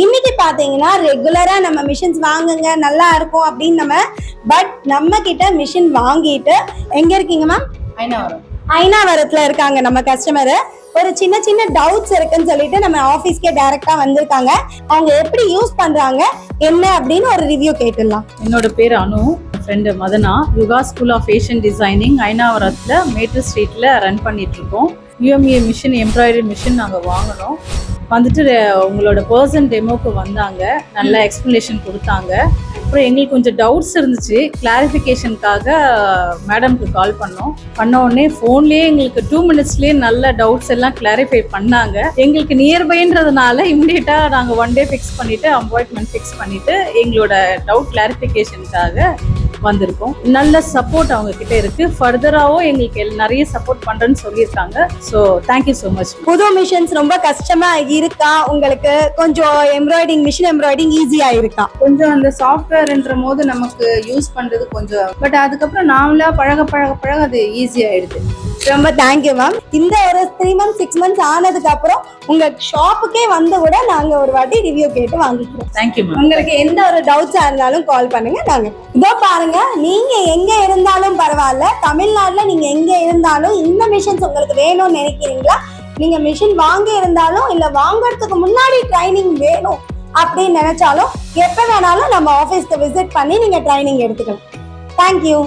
இன்னைக்கு பாத்தீங்கன்னா ரெகுலரா நம்ம மிஷின்ஸ் வாங்குங்க நல்லா இருக்கும் அப்படின்னு நம்ம கிட்ட மிஷின் வாங்கிட்டு எங்க இருக்கீங்க மேம்? ஐநாவரத்துல இருக்காங்க நம்ம கஸ்டமர். ஒரு சின்ன சின்ன டவுட்ஸ் இருக்குன்னு சொல்லிட்டு நம்ம ஆபீஸ்க்கே டைரக்டா வந்திருக்காங்க. அவங்க எப்படி யூஸ் பண்றாங்க என்ன அப்படின்னு ஒரு ரிவ்யூ கேட்டுடலாம். என்னோட பேர் Anu, friend Madhana. Yuga school of fashion designing matter மேட்டர் ஸ்ட்ரீட்ல ரன் பண்ணிட்டு இருக்கோம். UMA மிஷின், எம்ப்ராய்டரி மிஷின் நாங்கள் வாங்கினோம். வந்துட்டு உங்களோட பர்சன் டெமோக்கு வந்தாங்க, நல்லா எக்ஸ்பிளனேஷன் கொடுத்தாங்க. அப்புறம் எங்களுக்கு கொஞ்சம் டவுட்ஸ் இருந்துச்சு, கிளாரிஃபிகேஷனுக்காக மேடம்க்கு கால் பண்ண உடனே ஃபோன்லேயே எங்களுக்கு 2 minutesலேயே நல்ல டவுட்ஸ் எல்லாம் கிளாரிஃபை பண்ணாங்க. எங்களுக்கு நியர்பைன்றதுனால இம்மிடியட்டாக நாங்கள் 1 day ஃபிக்ஸ் பண்ணிவிட்டு அப்பாயின்மெண்ட் ஃபிக்ஸ் பண்ணிவிட்டு எங்களோட டவுட் கிளாரிஃபிகேஷனுக்காக வந்திருக்கோம். நல்ல சப்போர்ட் அவங்க கிட்ட இருக்கு. ஃபர்தராகவும் எங்களுக்கு நிறைய சப்போர்ட் பண்றேன்னு சொல்லியிருக்காங்க. So thank you so much. புது மிஷின்ஸ் ரொம்ப கஷ்டமா இருக்கா உங்களுக்கு? கொஞ்சம் மிஷின் எம்ப்ராய்டிங் ஈஸியா இருக்கா? கொஞ்சம் அந்த சாஃப்ட்வேர்ன்ற போது நமக்கு யூஸ் பண்றது கொஞ்சம், பட் அதுக்கப்புறம் நாமளா பழக அது ஈஸி ஆயிடுது. ரொம்ப தேங்க்யூ மேம். இந்த ஒரு 3 months 6 months ஆனதுக்கு அப்புறம் உங்க ஷாப்புக்கே வந்து கூட நாங்க ஒரு வாட்டி ரிவ்யூ கேட்டு வாங்கிக்கிறோம். Thank you ma'am. உங்களுக்கு எந்த ஒரு டவுட்ஸா இருந்தாலும் கால் பண்ணுங்க. நாங்க இதோ பாருங்க, நீங்க எங்க இருந்தாலும் பரவாயில்ல, தமிழ்நாட்டுல நீங்க எங்க இருந்தாலும் இந்த மிஷின்ஸ் உங்களுக்கு வேணும்னு நினைக்கிறீங்களா? நீங்க மிஷின் வாங்கி இருந்தாலும் இல்ல வாங்கறதுக்கு முன்னாடி ட்ரைனிங் வேணும் அப்படின்னு நினைச்சாலும் எப்ப வேணாலும் நம்ம ஆபீஸ்க்கு விசிட் பண்ணி நீங்க ட்ரைனிங் எடுத்துக்கலாம். தேங்க்யூ.